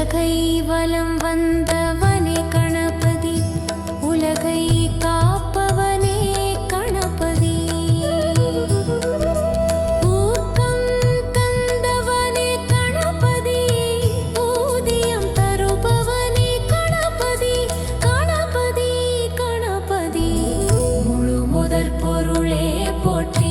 உலகை வலம் வந்தவனே கணபதி, உலகை காப்பவனே கணபதி. ஊக்கம் தந்தவனே கணபதி, ஊதியம் தருபவனே கணபதி. கணபதி கணபதி முழு முதற் பொருளே போற்றி.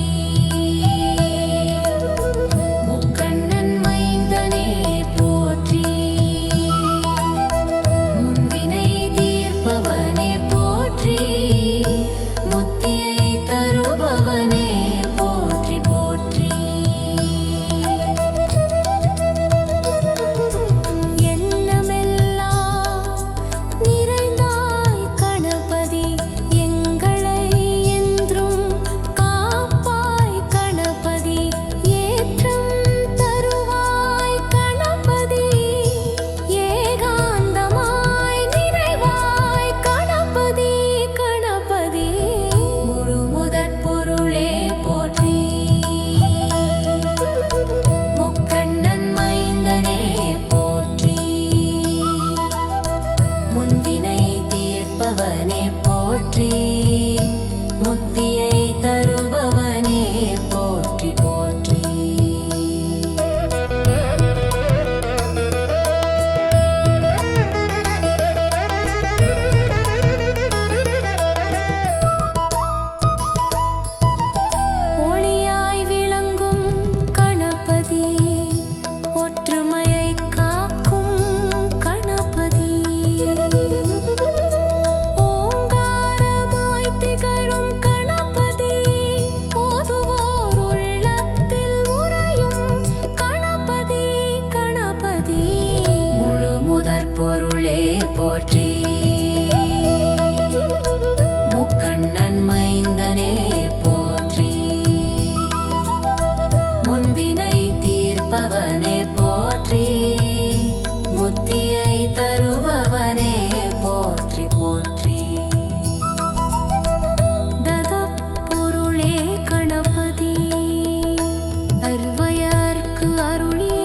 பொருளே போற்றி. முக்கண்ணன் மைந்தனே போற்றி. முன்வினை தீர்ப்பவனே போற்றி. முத்தியை தருபவனே போற்றி போற்றி. தத பொருளே கணபதி, அர்வையர்க்கு அருளிய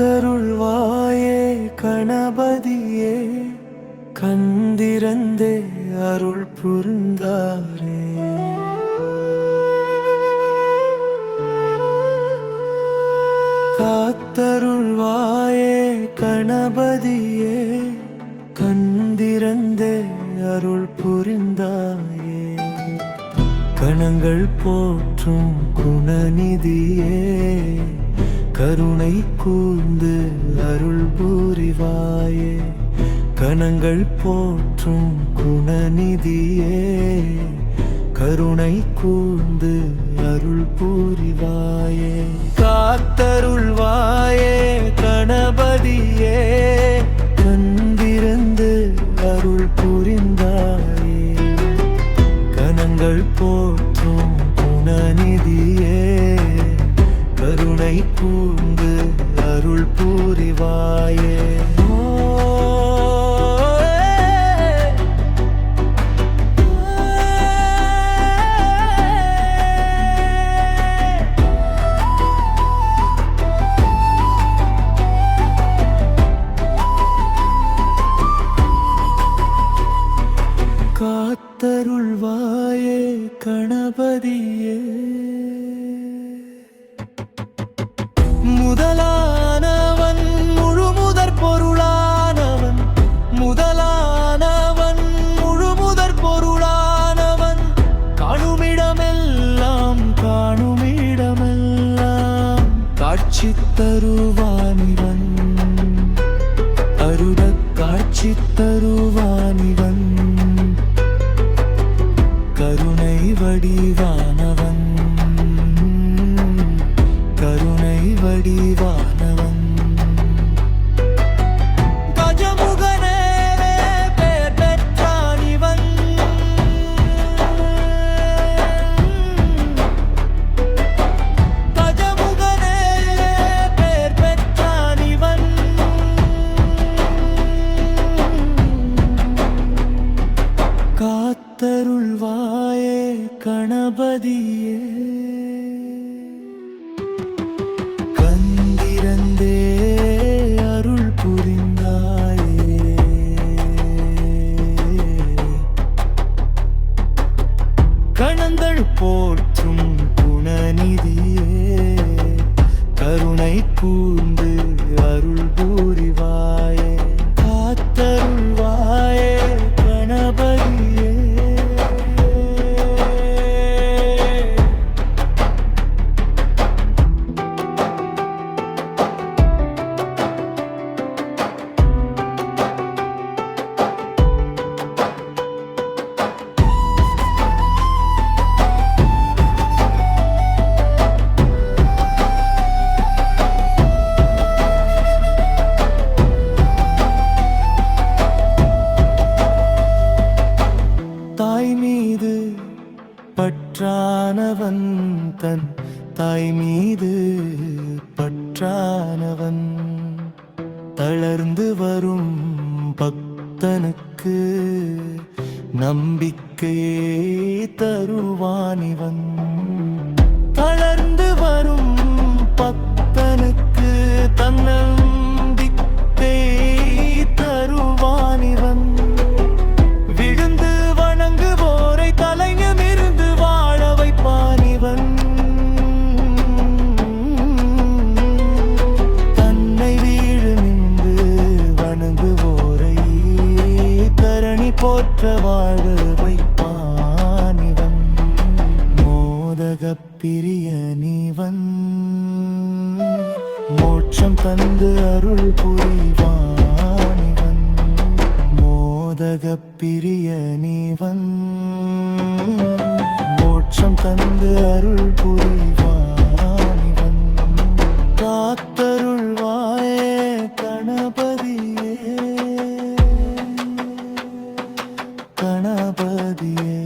காத்தருள்வாயே கணபதியே, கந்திரந்தே அருள் புரிந்தாரே. காத்தருள்வாயே கணபதியே, கந்திரந்தே அருள் புரிந்தாயே. கணங்கள் போற்றும் குணநிதியே, கருணை கூர்ந்து அருள் புரிவாயே. கணங்கள் போற்றும் குணநிதியே, கருணை கூர்ந்து அருள் புரிவாயே. காத்தருள்வாயே கணபதியே, கந்திரந்து அருள் புரிந்தாயே. கணங்கள் போற்றும் குணநிதியே, கருணை கூர்ந்து அருள் புரிவாயே. காட்சி தருவானிவன் அருளக் காட்சி தருவானிவன் கருணை வடிவானவன் கருணை வடிவானவன் கஜமுகனே பேர் பெற்றானிவன் கஜமுகனே பேர் பெற்றானிவன் காத்தருள்வாயே கணபதியே கந்திரந்தே அருள் புரிந்தாயே கணந்தள் போற்றும் குணநிதியே கருணை கூர்ந்து அருள் புரிவாயே காத்தருள்வாயே கணபதியே தாய் மீது பற்றானவன் தன் தாய் மீது பற்றானவன் தளர்ந்து வரும் பக்தனுக்கு நம்பிக்கையே தருவானிவன் தளர்ந்து வரும் பக்தனுக்கு தன்னம்பிக்கை தருவானிவன் விழுந்து வணங்குவோரை தலையமிருந்து வாழ வைப்பானிவன் தன்னை வீழு நின்று வணங்குவோரை தரணி போற்ற வாழ வைப்பானிவன் மோதகப் பிரியனிவன் மோட்சம் தந்து அருள் புரிவானிவன் மோதகப் பிரியனிவன் மோட்சம் தந்து அருள் புரிவானிவன் காத்தருள்வாயே கணபதியே கணபதியே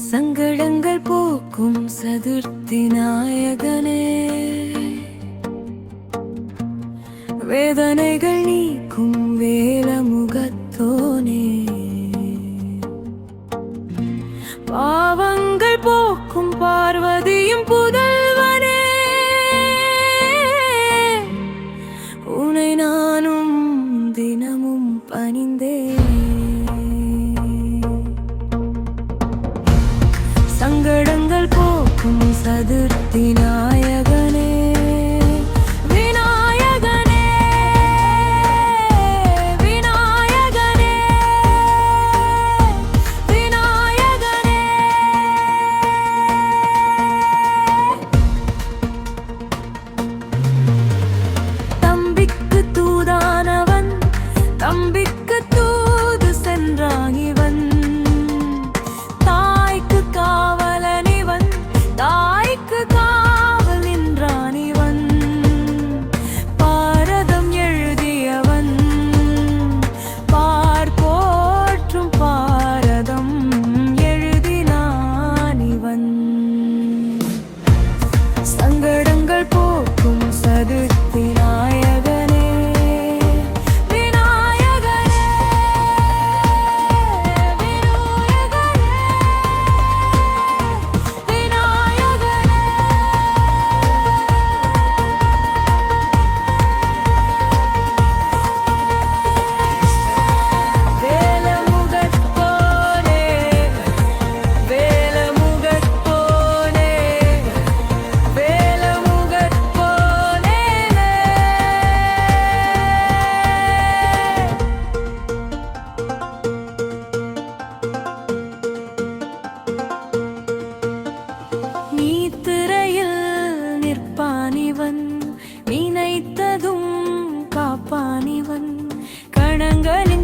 சங்கடங்கள் போக்கும் சதுர்த்தி நாயகனே வேதனைகள் நீக்கும் வேலமுகத்தோனே பாவங்கள் போக்கும் பார்வதியும் புதல்வனே உனை நானும் தினமும் பணிந்தேன் சங்கடங்கள் போக்கும் சதுர்த்தி நாயகனே விநாயகனே விநாயகனே விநாயகனே தம்பிக்கு தூதானவன் தம்பிக்கு தூது சென்றான் இவன் தாய்க்கு காவலனிவன் தாய்க்கு காவல்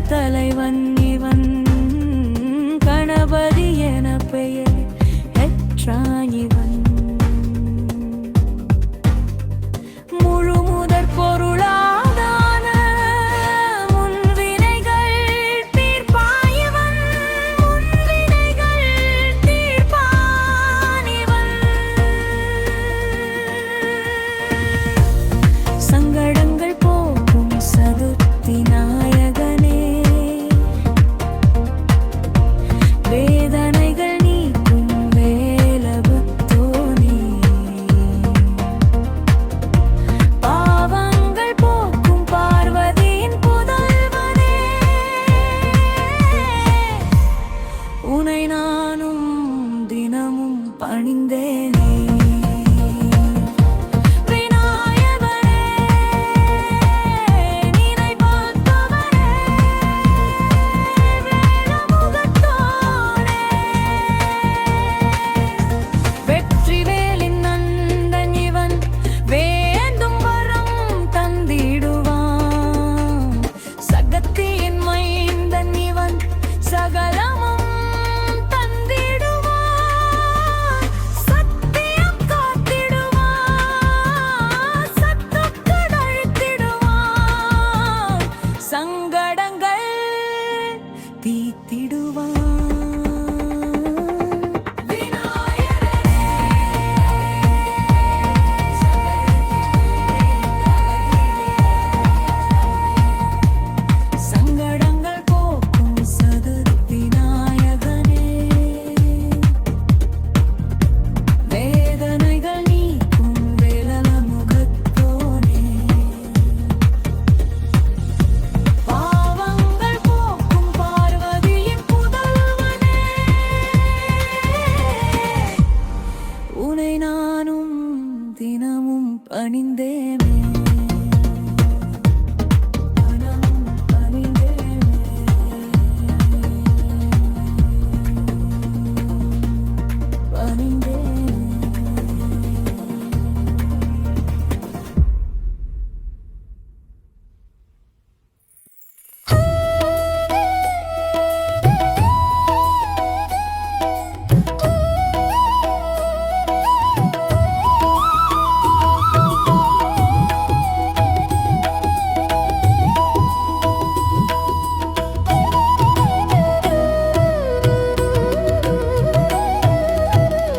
தலைவன் இவன் கணபதி என பெயர் பெற்றான் இவன் முழு முதற் பொருளாதான முன்வினைகள் தீர்ப்பான் இவன் முன்வினைகள் தீர்ப்பான் இவன் சங்கடங்கள் போக்கும் சதுர்த்தி நாயகனே வேதனைகள் நீக்கும் வேலபுத்தோனே பாவங்கள் போக்கும் பார்வதியின் புதல்வனே உனை நானும் தினமும் பணிந்தேனே சங்கடங்கள் தீத்திடுவான் சங்கடங்கள் போக்கும் சதுர்த்தி நாயகனே வேதனைகள் நீக்கும் வேலல முகத்தோனே பாவங்கள் போக்கும் பார்வதியின் புதல்வனே உனை நானும் தினமும் பணிந்தேனே தினமும் பணிந்தேனே பணிந்தேனே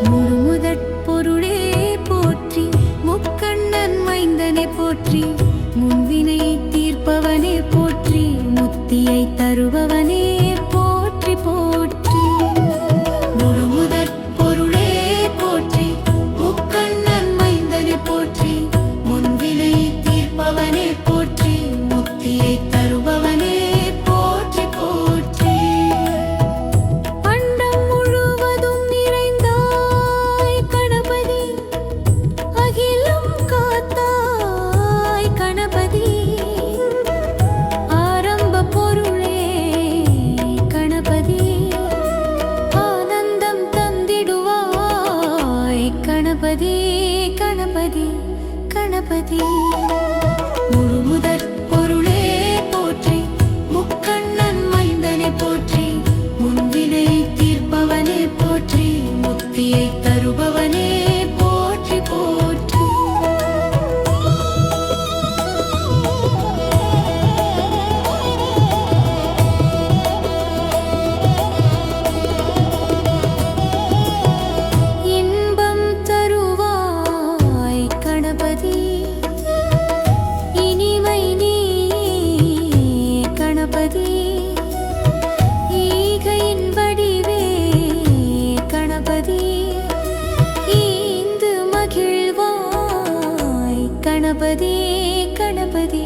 முழுமுதற் பொருளே போற்றி முக்கண்ணன் மைந்தனை போற்றி முன்வினை தீர்ப்பவனே போற்றி முத்தியை தருபவனே போற்றி போற்றி முழுமுதற் பொருளே போற்றி முக்கண்ணன் மைந்தனை போற்றி முன்வினை தீர்ப்பவனே போற்றி முத்தியை தருபவனே போற்றி போற்றி அண்டம் முழுவதும் நிறைந்தாய் கணபதி அகிலம் காத்தாய் கணபதி ஆரம்ப பொருளே கணபதி ஆனந்தம் தந்திடுவாய் கணபதி கணபதி கணபதி முழுமுதற் பொருளே போற்றி முக்கண்ணன் மைந்தனை போற்றி முன்வினை தீர்ப்பவனே போற்றி முத்தியை தருபவனே போற்றி போற்றி இன்பம் தருவாய் கணபதி இனிமை நீ கணபதி ஈகையின் வடிவே கணபதி ஈந்து மகிழ்வாய் கணபதி கணபதி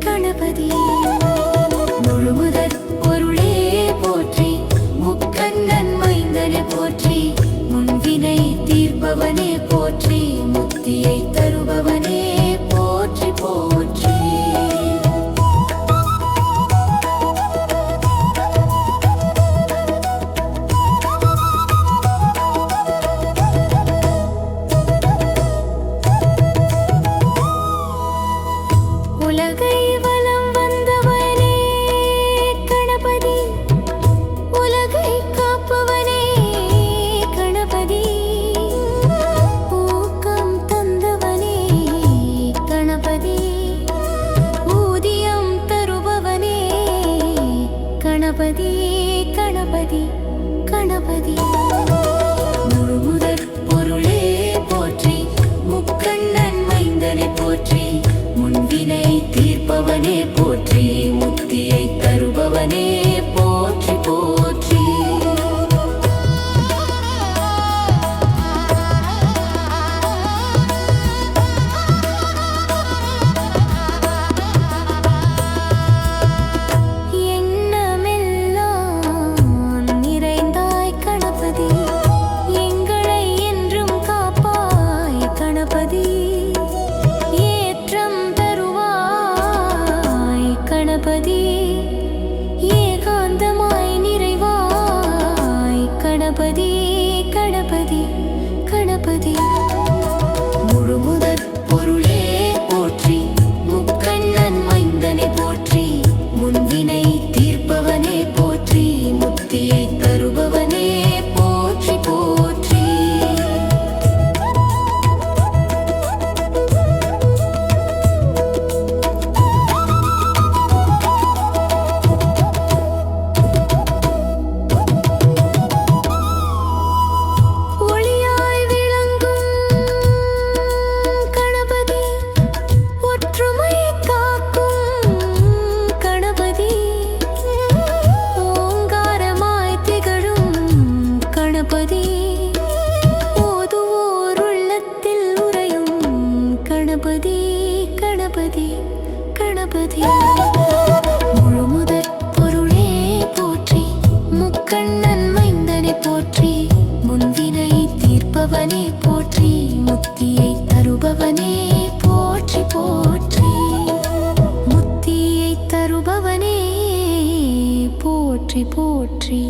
கணபதி முழுமுதற் பொருளே போற்றி முக்கண்ணன் மைந்தனை போற்றி முன்வினை தீர்ப்பவனே போற்றி முத்தியை தருபவனே போற்றி போற்றி உலகை வலம் வந்தவனே பொருளே போற்றி, முக்கண்ணன் மைந்தனை போற்றி, முன்வினை தீர்ப்பவனே போற்றி, முத்தியை தருபவனே போற்றி போற்றி. ஒளியாய் விளங்கும் கணபதி, ஒற்றுமை காக்கும் கணபதி, ஓங்காரமாய் திகழும் கணபதி, ஓதுவோர் உள்ளத்தில் உறையும் கணபதி கணபதி கணபதி. முழுமுதற் பொருளே போற்றி, முக்கண்ணன் மைந்தனை போற்றி, முன்வினை தீர்ப்பவனே போற்றி, முத்தியை தருபவனே போற்றி போற்றி, முத்தியை தருபவனே போற்றி போற்றி.